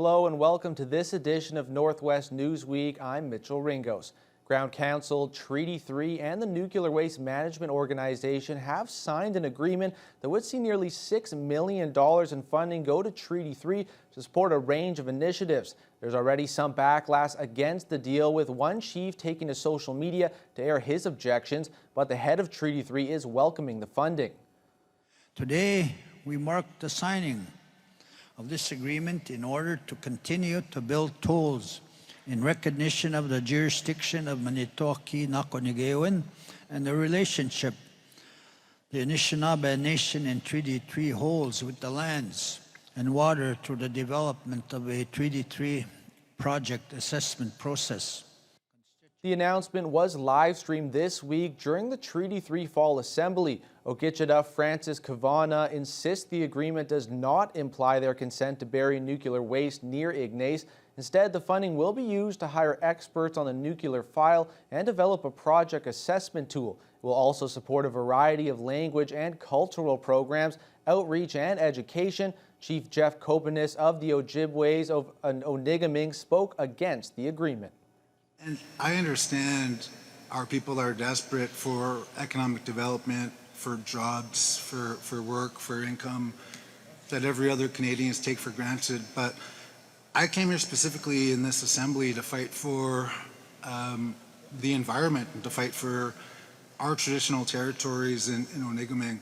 Hello and welcome to this edition of Northwest Newsweek. I'm Mitchell Ringos. Crown Council, Treaty 3 and the Nuclear Waste Management Organization have signed an agreement that would see nearly $6 million in funding go to Treaty 3 to support a range of initiatives. There's already some backlash against the deal, with one chief taking to social media to air his objections, but the head of Treaty 3 is welcoming the funding. Today, we mark the signing of this agreement in order to continue to build tools in recognition of the jurisdiction of Maniitaki Nakonegiwin and the relationship the Anishinaabe Nation in Treaty 3 holds with the lands and water through the development of a Treaty 3 project assessment process. The announcement was live-streamed this week during the Treaty 3 Fall Assembly. Ogichida Francis Kavana insists the agreement does not imply their consent to bury nuclear waste near Ignace. Instead, the funding will be used to hire experts on the nuclear file and develop a project assessment tool. It will also support a variety of language and cultural programs, outreach and education. Chief Jeff Kopanis of the Ojibways of Onigaming spoke against the agreement. And I understand our people are desperate for economic development, for jobs, for work, for income that every other Canadians take for granted. But I came here specifically in this assembly to fight for the environment and to fight for our traditional territories in Onigaming.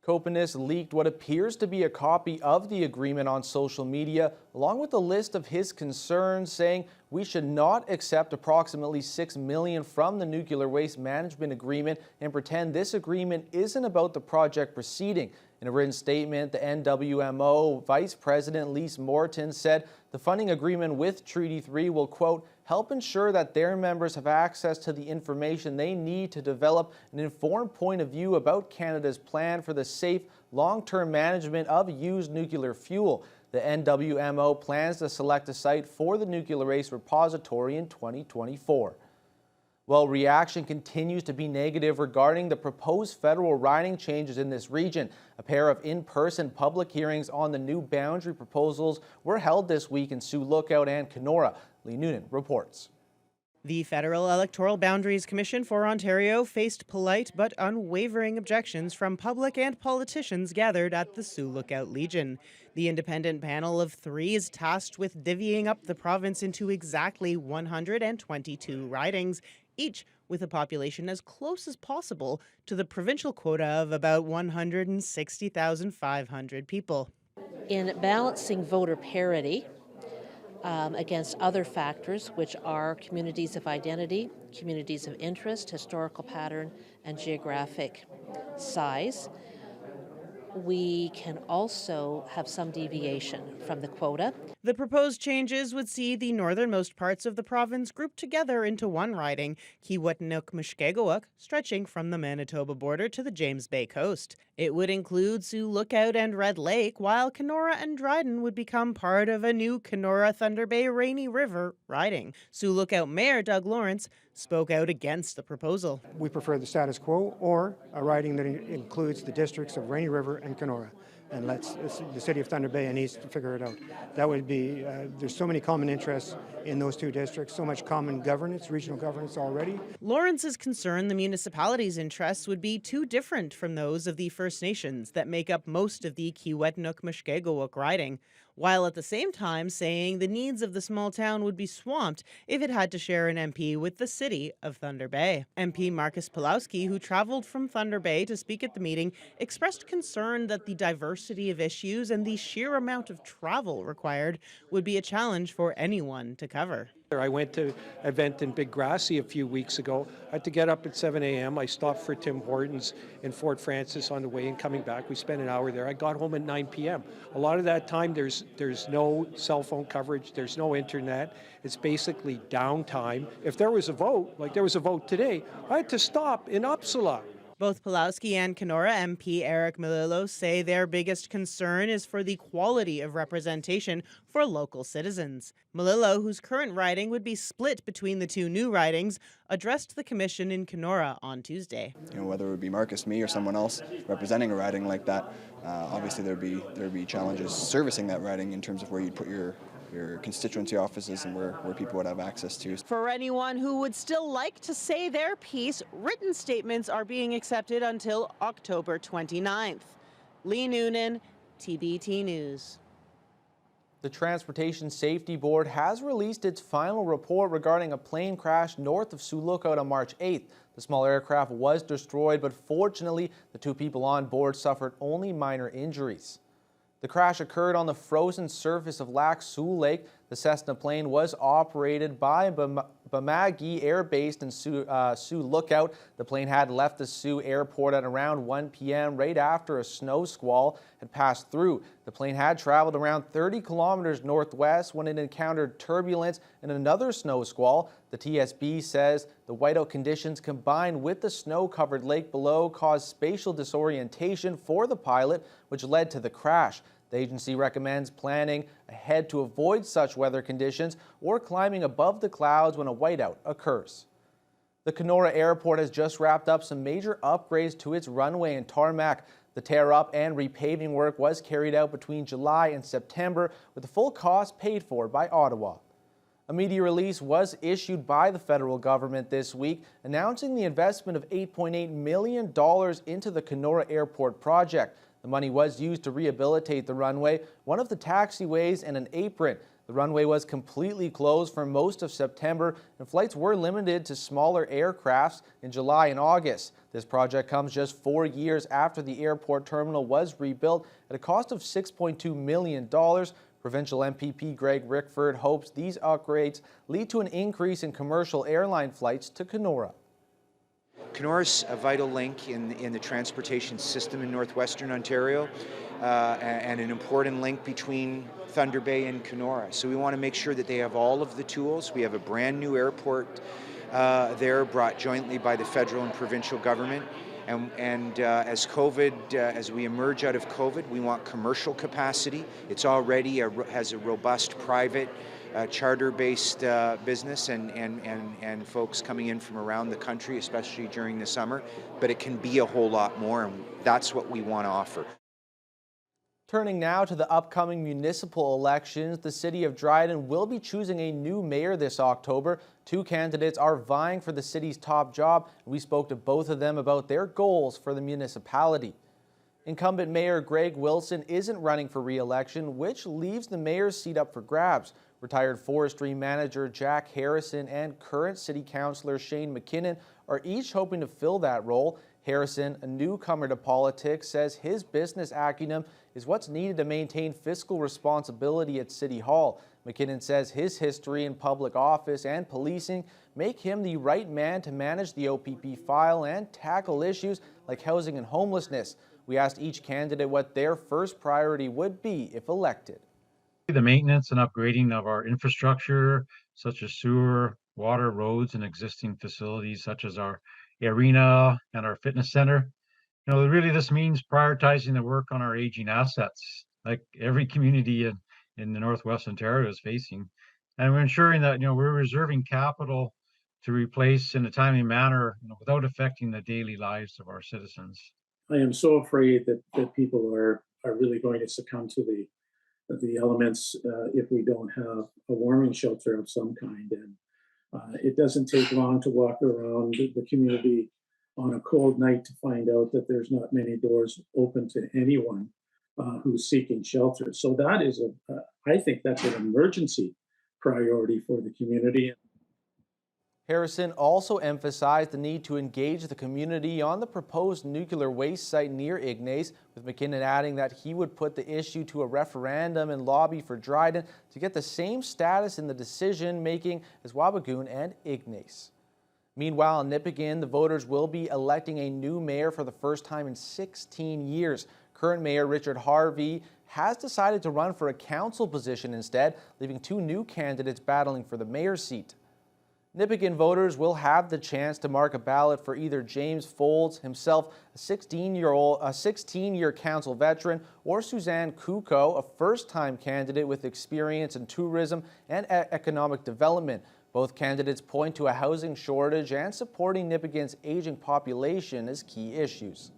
Kopanis leaked what appears to be a copy of the agreement on social media, along with a list of his concerns, saying we should not accept approximately $6 million from the Nuclear Waste Management Agreement and pretend this agreement isn't about the project proceeding. In a written statement, the NWMO Vice President Lise Morton said the funding agreement with Treaty 3 will, quote, help ensure that their members have access to the information they need to develop an informed point of view about Canada's plan for the safe, long-term management of used nuclear fuel. The NWMO plans to select a site for the nuclear waste repository in 2024. Well, reaction continues to be negative regarding the proposed federal riding changes in this region. A pair of in-person public hearings on the new boundary proposals were held this week in Sioux Lookout and Kenora. Lee Noonan reports. The Federal Electoral Boundaries Commission for Ontario faced polite but unwavering objections from public and politicians gathered at the Sioux Lookout Legion. The independent panel of 3 is tasked with divvying up the province into exactly 122 ridings, each with a population as close as possible to the provincial quota of about 160,500 people. In balancing voter parity against other factors, which are communities of identity, communities of interest, historical pattern, and geographic size, we can also have some deviation from the quota. The proposed changes would see the northernmost parts of the province grouped together into one riding, Kiiwetinoong-Mushkegowuk, stretching from the Manitoba border to the James Bay coast. It would include Sioux Lookout and Red Lake, while Kenora and Dryden would become part of a new Kenora-Thunder Bay-Rainy River riding. Sioux Lookout Mayor Doug Lawrence spoke out against the proposal. We prefer the status quo or a riding that includes the districts of Rainy River and Kenora, and lets the city of Thunder Bay and East figure it out. That would be, there's so many common interests in those 2 districts, so much common governance, regional governance already. Lawrence is concerned the municipality's interests would be too different from those of the First Nations that make up most of the Kiiwetinoong-Mushkegowuk riding, while at the same time saying the needs of the small town would be swamped if it had to share an MP with the city of Thunder Bay. MP Marcus Pulowski, who traveled from Thunder Bay to speak at the meeting, expressed concern that the diversity of issues and the sheer amount of travel required would be a challenge for anyone to cover. I went to an event in Big Grassy a few weeks ago. I had to get up at 7 a.m. I stopped for Tim Hortons in Fort Francis on the way and coming back. We spent an hour there. I got home at 9 p.m. A lot of that time there's no cell phone coverage, there's no internet. It's basically downtime. If there was a vote, like there was a vote today, I had to stop in Uppsala. Both Pulowski and Kenora MP Eric Melillo say their biggest concern is for the quality of representation for local citizens. Melillo, whose current riding would be split between the two new ridings, addressed the commission in Kenora on Tuesday. Whether it would be Marcus, me, or someone else representing a riding like that, obviously there'd be challenges servicing that riding in terms of where you'd put your constituency offices and where people would have access to. For anyone who would still like to say their piece, written statements are being accepted until October 29th. Lee Noonan, TBT News. The Transportation Safety Board has released its final report regarding a plane crash north of Sioux Lookout on March 8th. The small aircraft was destroyed, but fortunately, the two people on board suffered only minor injuries. The crash occurred on the frozen surface of Lac Sioux Lake. The Cessna plane was operated by Bemagui Air Base in Sioux Lookout. The plane had left the Sioux airport at around 1 p.m. right after a snow squall had passed through. The plane had traveled around 30 kilometers northwest when it encountered turbulence and another snow squall. The TSB says the whiteout conditions combined with the snow-covered lake below caused spatial disorientation for the pilot, which led to the crash. The agency recommends planning ahead to avoid such weather conditions or climbing above the clouds when a whiteout occurs. The Kenora Airport has just wrapped up some major upgrades to its runway and tarmac. The tear-up and repaving work was carried out between July and September, with the full cost paid for by Ottawa. A media release was issued by the federal government this week announcing the investment of $8.8 million into the Kenora Airport project. The money was used to rehabilitate the runway, one of the taxiways, and an apron. The runway was completely closed for most of September, and flights were limited to smaller aircrafts in July and August. This project comes just 4 years after the airport terminal was rebuilt at a cost of $6.2 million. Provincial MPP Greg Rickford hopes these upgrades lead to an increase in commercial airline flights to Kenora. Kenora's a vital link in the transportation system in northwestern Ontario and an important link between Thunder Bay and Kenora. So we want to make sure that they have all of the tools. We have a brand new airport there brought jointly by the federal and provincial government. And as we emerge out of COVID, we want commercial capacity. It's already has a robust private charter-based business and folks coming in from around the country, especially during the summer, but it can be a whole lot more, and that's what we want to offer. Turning now to the upcoming municipal elections, the City of Dryden will be choosing a new mayor this October. Two candidates are vying for the city's top job, and we spoke to both of them about their goals for the municipality. Incumbent Mayor Greg Wilson isn't running for re-election, which leaves the mayor's seat up for grabs. Retired forestry manager Jack Harrison and current city councillor Shane McKinnon are each hoping to fill that role. Harrison, a newcomer to politics, says his business acumen is what's needed to maintain fiscal responsibility at City Hall. McKinnon says his history in public office and policing make him the right man to manage the OPP file and tackle issues like housing and homelessness. We asked each candidate what their first priority would be if elected. The maintenance and upgrading of our infrastructure, such as sewer, water, roads, and existing facilities such as our arena and our fitness center. Really this means prioritizing the work on our aging assets, like every community in the Northwest Ontario is facing. And we're ensuring that, we're reserving capital to replace in a timely manner, without affecting the daily lives of our citizens. I am so afraid that people are really going to succumb to the elements if we don't have a warming shelter of some kind. And it doesn't take long to walk around the community on a cold night to find out that there's not many doors open to anyone who's seeking shelter. So that is I think that's an emergency priority for the community. Harrison also emphasized the need to engage the community on the proposed nuclear waste site near Ignace, with McKinnon adding that he would put the issue to a referendum and lobby for Dryden to get the same status in the decision-making as Wabigoon and Ignace. Meanwhile, in Nipigon, the voters will be electing a new mayor for the first time in 16 years. Current Mayor Richard Harvey has decided to run for a council position instead, leaving two new candidates battling for the mayor's seat. Nipissing voters will have the chance to mark a ballot for either James Folds, himself a 16-year council veteran, or Suzanne Kuko, a first-time candidate with experience in tourism and economic development. Both candidates point to a housing shortage and supporting Nipissing's aging population as key issues.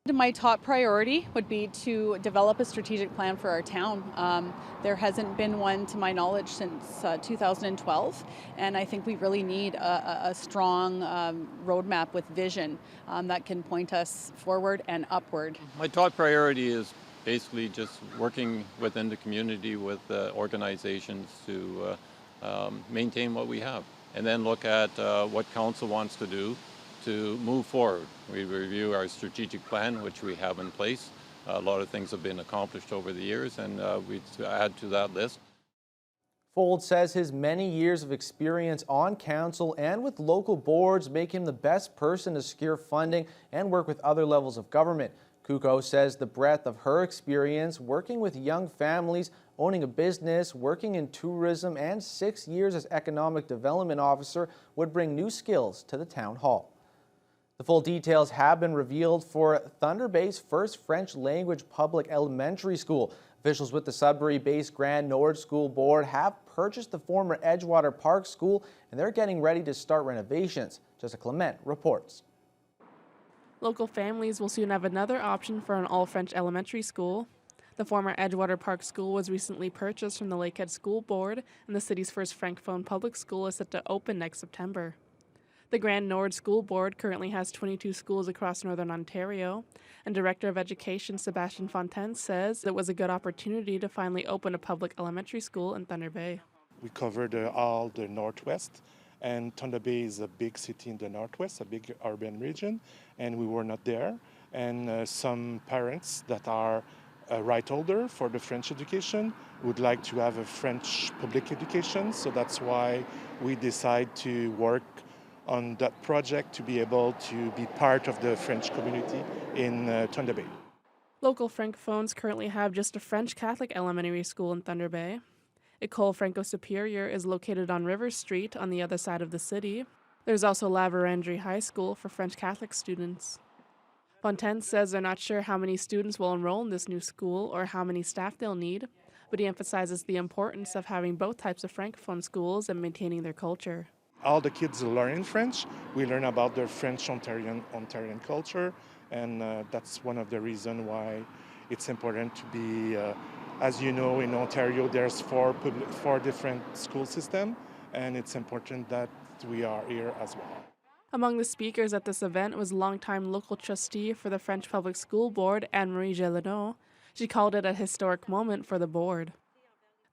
My top priority would be to develop a strategic plan for our town. There hasn't been one, to my knowledge, since 2012, and I think we really need a strong roadmap with vision that can point us forward and upward. My top priority is basically just working within the community with organizations to maintain what we have, and then look at what council wants to do to move forward. We review our strategic plan, which we have in place. A lot of things have been accomplished over the years, and we add to that list. Folds says his many years of experience on council and with local boards make him the best person to secure funding and work with other levels of government. Kuko says the breadth of her experience working with young families, owning a business, working in tourism, and 6 years as economic development officer would bring new skills to the town hall. The full details have been revealed for Thunder Bay's first French language public elementary school. Officials with the Sudbury-based Grand Nord School Board have purchased the former Edgewater Park School, and they're getting ready to start renovations. Jessica Clement reports. Local families will soon have another option for an all-French elementary school. The former Edgewater Park School was recently purchased from the Lakehead School Board, and the city's first francophone public school is set to open next September. The Grand Nord School Board currently has 22 schools across Northern Ontario, and Director of Education Sebastian Fontaine says it was a good opportunity to finally open a public elementary school in Thunder Bay. We covered all the Northwest, and Thunder Bay is a big city in the Northwest, a big urban region, and we were not there. And some parents that are a right holder for the French education would like to have a French public education, so that's why we decide to work on that project to be able to be part of the French community in Thunder Bay. Local Francophones currently have just a French Catholic elementary school in Thunder Bay. École Franco-Supérieure is located on River Street on the other side of the city. There's also La Vérendrye High School for French Catholic students. Fontaine says they're not sure how many students will enroll in this new school or how many staff they'll need, but he emphasizes the importance of having both types of Francophone schools and maintaining their culture. All the kids learn French. We learn about the French Ontarian culture, and that's one of the reasons why it's important to be, as you know, in Ontario there's four different school systems, and it's important that we are here as well. Among the speakers at this event was longtime local trustee for the French Public School Board, Anne-Marie Gélineau. She called it a historic moment for the board.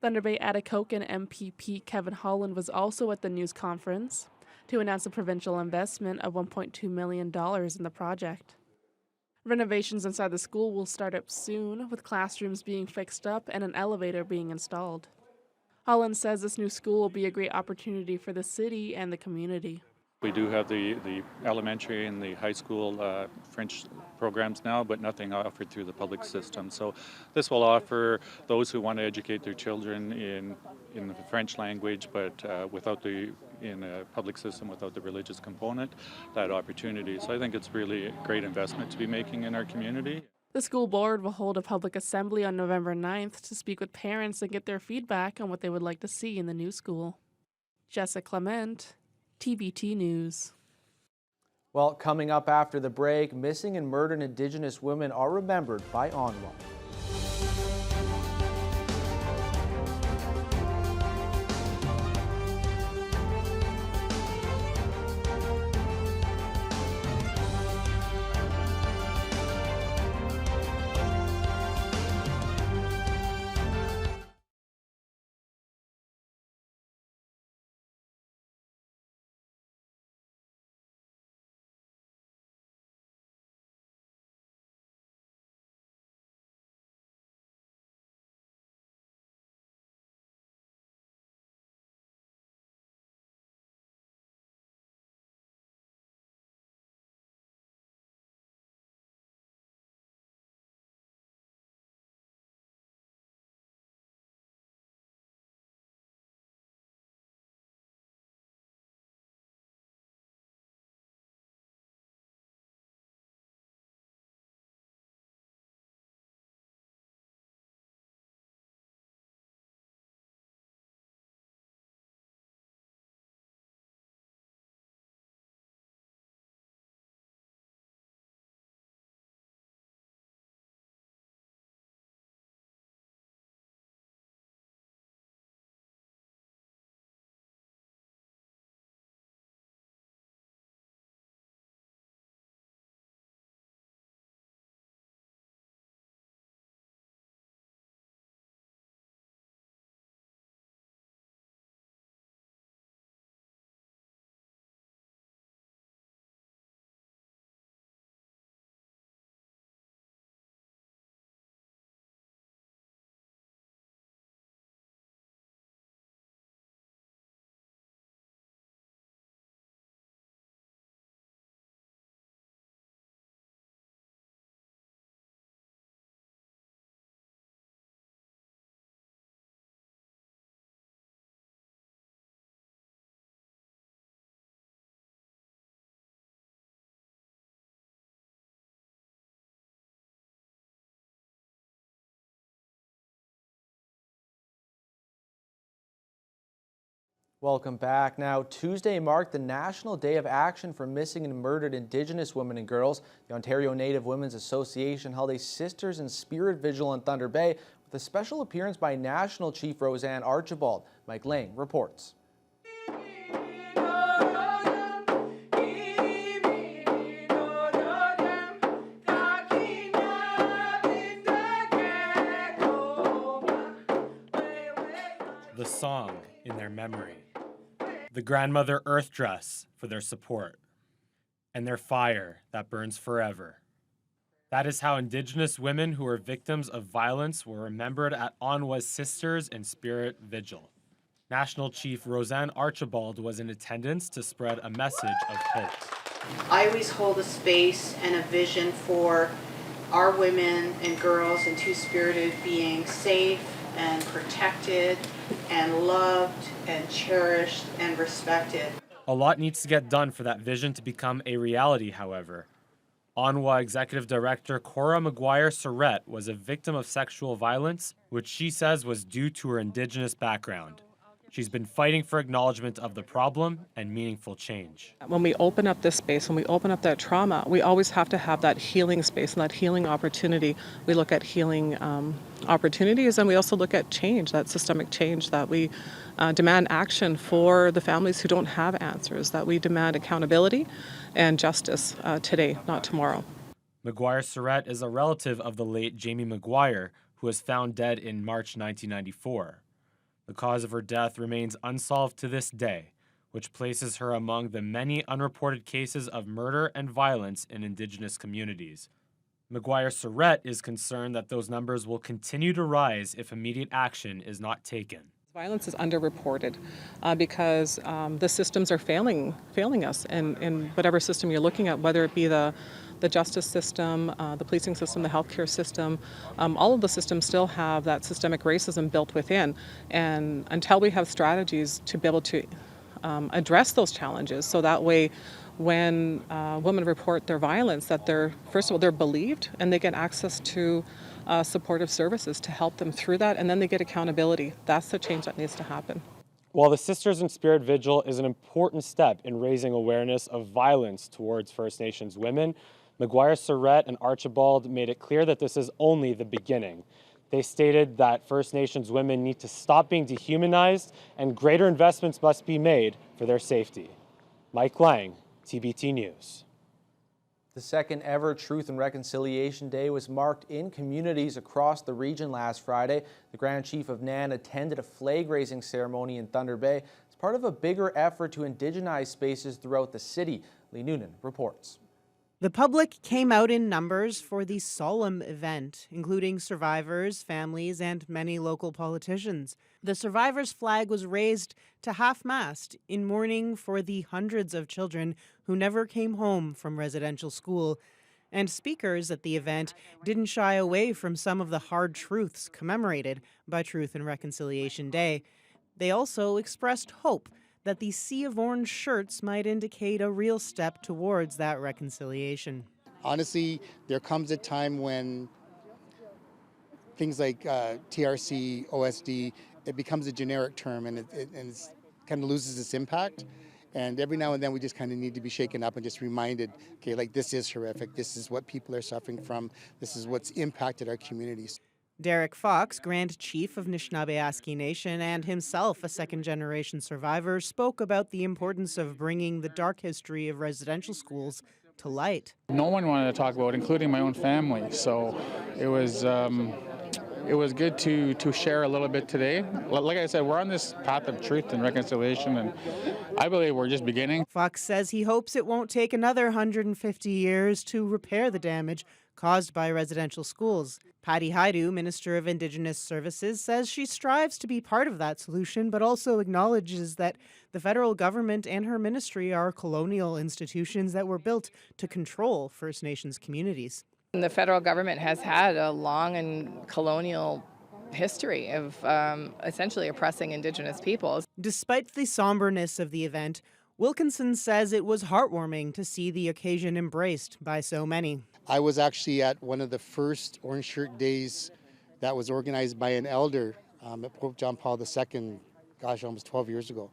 Thunder Bay Atikokan MPP Kevin Holland was also at the news conference to announce a provincial investment of $1.2 million in the project. Renovations inside the school will start up soon, with classrooms being fixed up and an elevator being installed. Holland says this new school will be a great opportunity for the city and the community. We do have the elementary and the high school French programs now, but nothing offered through the public system. So this will offer those who want to educate their children in the French language, but in a public system without the religious component, that opportunity. So I think it's really a great investment to be making in our community. The school board will hold a public assembly on November 9th to speak with parents and get their feedback on what they would like to see in the new school. Jessica Clement, TBT News. Well, coming up after the break, missing and murdered Indigenous women are remembered by ONWA. Welcome back. Now, Tuesday marked the National Day of Action for Missing and Murdered Indigenous Women and Girls. The Ontario Native Women's Association held a Sisters in Spirit Vigil in Thunder Bay with a special appearance by National Chief Roseanne Archibald. Mike Lang reports. The song in their memory, the grandmother earth dress for their support, and their fire that burns forever. That is how Indigenous women who were victims of violence were remembered at Onwa's Sisters in Spirit Vigil. National Chief Roseanne Archibald was in attendance to spread a message of hope. I always hold a space and a vision for our women and girls and Two-Spirited being safe and protected and loved and cherished and respected. A lot needs to get done for that vision to become a reality, however. Onwa Executive Director Cora McGuire-Surrett was a victim of sexual violence, which she says was due to her Indigenous background. She's been fighting for acknowledgement of the problem and meaningful change. When we open up this space, when we open up that trauma, we always have to have that healing space and that healing opportunity. We look at healing opportunities, and we also look at change, that systemic change, that we demand action for the families who don't have answers, that we demand accountability and justice today, not tomorrow. McGuire-Surrett is a relative of the late Jamie McGuire, who was found dead in March 1994. The cause of her death remains unsolved to this day, which places her among the many unreported cases of murder and violence in Indigenous communities. McGuire-Surrett is concerned that those numbers will continue to rise if immediate action is not taken. Violence is underreported because the systems are failing us in whatever system you're looking at, whether it be the justice system, the policing system, the healthcare system. All of the systems still have that systemic racism built within. And until we have strategies to be able to address those challenges, so that way when women report their violence, that first of all, they're believed and they get access to supportive services to help them through that, and then they get accountability. That's the change that needs to happen. While the Sisters in Spirit Vigil is an important step in raising awareness of violence towards First Nations women, McGuire-Surrett and Archibald made it clear that this is only the beginning. They stated that First Nations women need to stop being dehumanized and greater investments must be made for their safety. Mike Lang, TBT News. The second ever Truth and Reconciliation Day was marked in communities across the region last Friday. The Grand Chief of NAN attended a flag-raising ceremony in Thunder Bay as part of a bigger effort to indigenize spaces throughout the city. Lee Noonan reports. The public came out in numbers for the solemn event, including survivors, families, and many local politicians. The survivors' flag was raised to half-mast in mourning for the hundreds of children who never came home from residential school. And speakers at the event didn't shy away from some of the hard truths commemorated by Truth and Reconciliation Day. They also expressed hope that the sea of orange shirts might indicate a real step towards that reconciliation. Honestly, there comes a time when things like TRC, OSD, it becomes a generic term and it kind of loses its impact. And every now and then we just kind of need to be shaken up and just reminded, okay, like this is horrific, this is what people are suffering from, this is what's impacted our communities. Derek Fox, Grand Chief of Anishinaabe Nation and himself a second-generation survivor, spoke about the importance of bringing the dark history of residential schools to light. No one wanted to talk about it, including my own family, so it was good to share a little bit today. Like I said, we're on this path of truth and reconciliation, and I believe we're just beginning. Fox says he hopes it won't take another 150 years to repair the damage caused by residential schools. Patty Haidu, Minister of Indigenous Services, says she strives to be part of that solution, but also acknowledges that the federal government and her ministry are colonial institutions that were built to control First Nations communities. The federal government has had a long and colonial history of essentially oppressing Indigenous peoples. Despite the somberness of the event, Wilkinson says it was heartwarming to see the occasion embraced by so many. I was actually at one of the first Orange Shirt Days that was organized by an elder at Pope John Paul II, gosh, almost 12 years ago.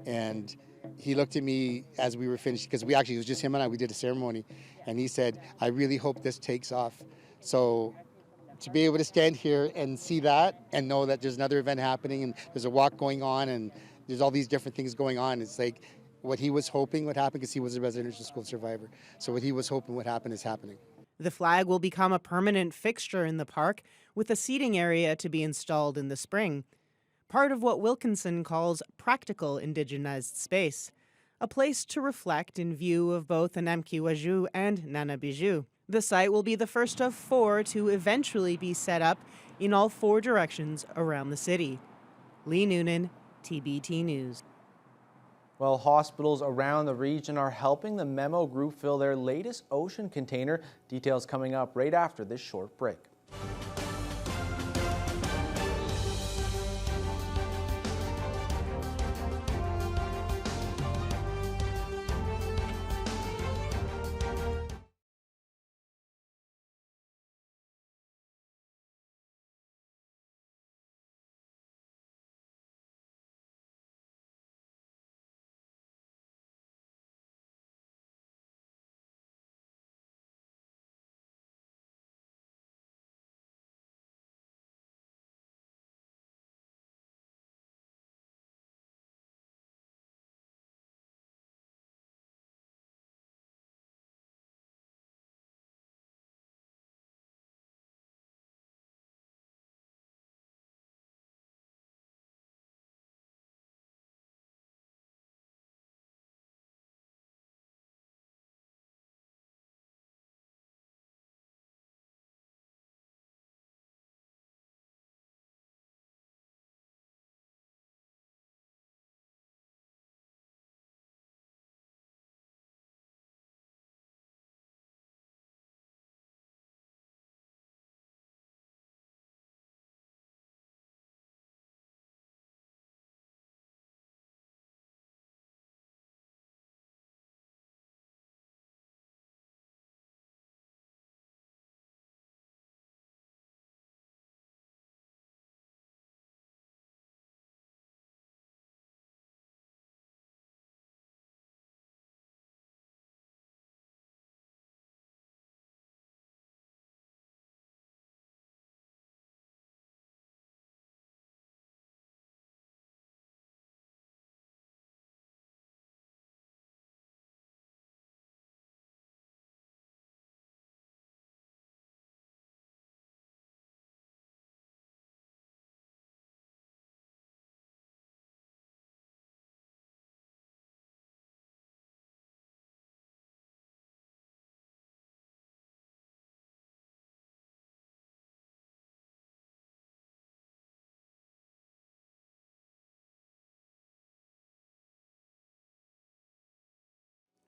And he looked at me as we were finished, because it was just him and I, we did a ceremony, and he said, I really hope this takes off. So to be able to stand here and see that and know that there's another event happening and there's a walk going on and there's all these different things going on, it's like what he was hoping would happen, because he was a residential school survivor. So what he was hoping would happen is happening. The flag will become a permanent fixture in the park, with a seating area to be installed in the spring. Part of what Wilkinson calls practical Indigenized space, a place to reflect in view of both Anamkiwaju and Nanabiju. The site will be the first of 4 to eventually be set up in all 4 directions around the city. Lee Noonan, TBT News. Well, hospitals around the region are helping the Memo Group fill their latest ocean container. Details coming up right after this short break.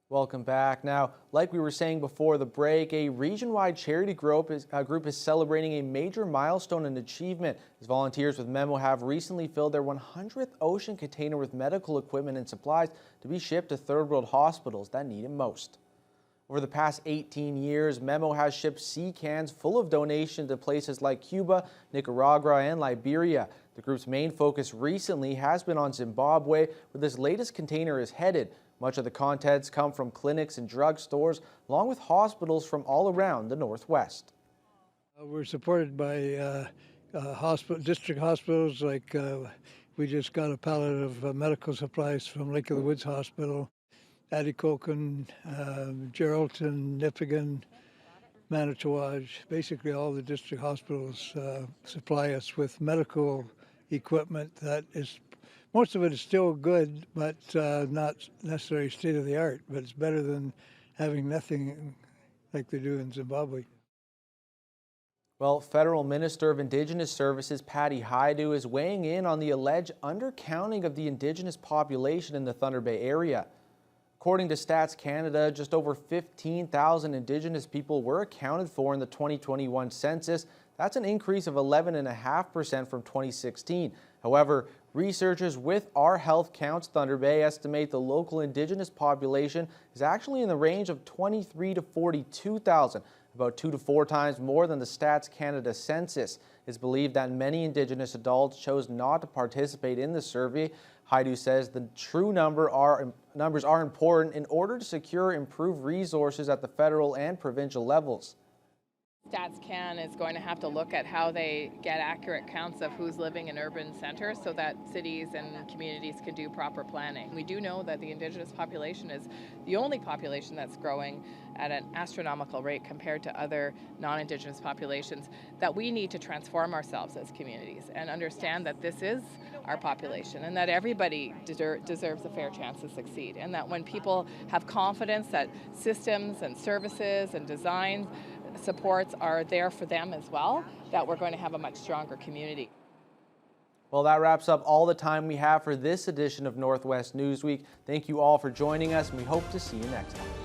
Welcome back. Now, like we were saying before the break, a region-wide charity group is celebrating a major milestone and achievement, as volunteers with Memo have recently filled their 100th ocean container with medical equipment and supplies to be shipped to third world hospitals that need it most. Over the past 18 years, Memo has shipped sea cans full of donations to places like Cuba, Nicaragua, and Liberia. The group's main focus recently has been on Zimbabwe, where this latest container is headed. Much of the contents come from clinics and drugstores, along with hospitals from all around the Northwest. We're supported by district hospitals, like we just got a pallet of medical supplies from Lake of the Woods Hospital, Atikokan, Geraldton, Nipigon, Manitowaj. Basically all the district hospitals supply us with medical equipment that is, most of it is still good, but not necessarily state-of-the-art, but it's better than having nothing like they do in Zimbabwe. Well, Federal Minister of Indigenous Services Patty Hajdu is weighing in on the alleged undercounting of the Indigenous population in the Thunder Bay area. According to Stats Canada, just over 15,000 Indigenous people were accounted for in the 2021 census. That's an increase of 11.5% from 2016. However, researchers with Our Health Counts Thunder Bay estimate the local Indigenous population is actually in the range of 23 to 42,000, about 2 to 4 times more than the Stats Canada census. It's believed that many Indigenous adults chose not to participate in the survey. Haidu says the true numbers are important in order to secure improved resources at the federal and provincial levels. StatsCan is going to have to look at how they get accurate counts of who's living in urban centres so that cities and communities can do proper planning. We do know that the Indigenous population is the only population that's growing at an astronomical rate compared to other non-Indigenous populations, that we need to transform ourselves as communities and understand that this is our population and that everybody deserves a fair chance to succeed, and that when people have confidence that systems and services and design supports are there for them as well, that we're going to have a much stronger community. Well, that wraps up all the time we have for this edition of Northwest Newsweek. Thank you all for joining us, and we hope to see you next time.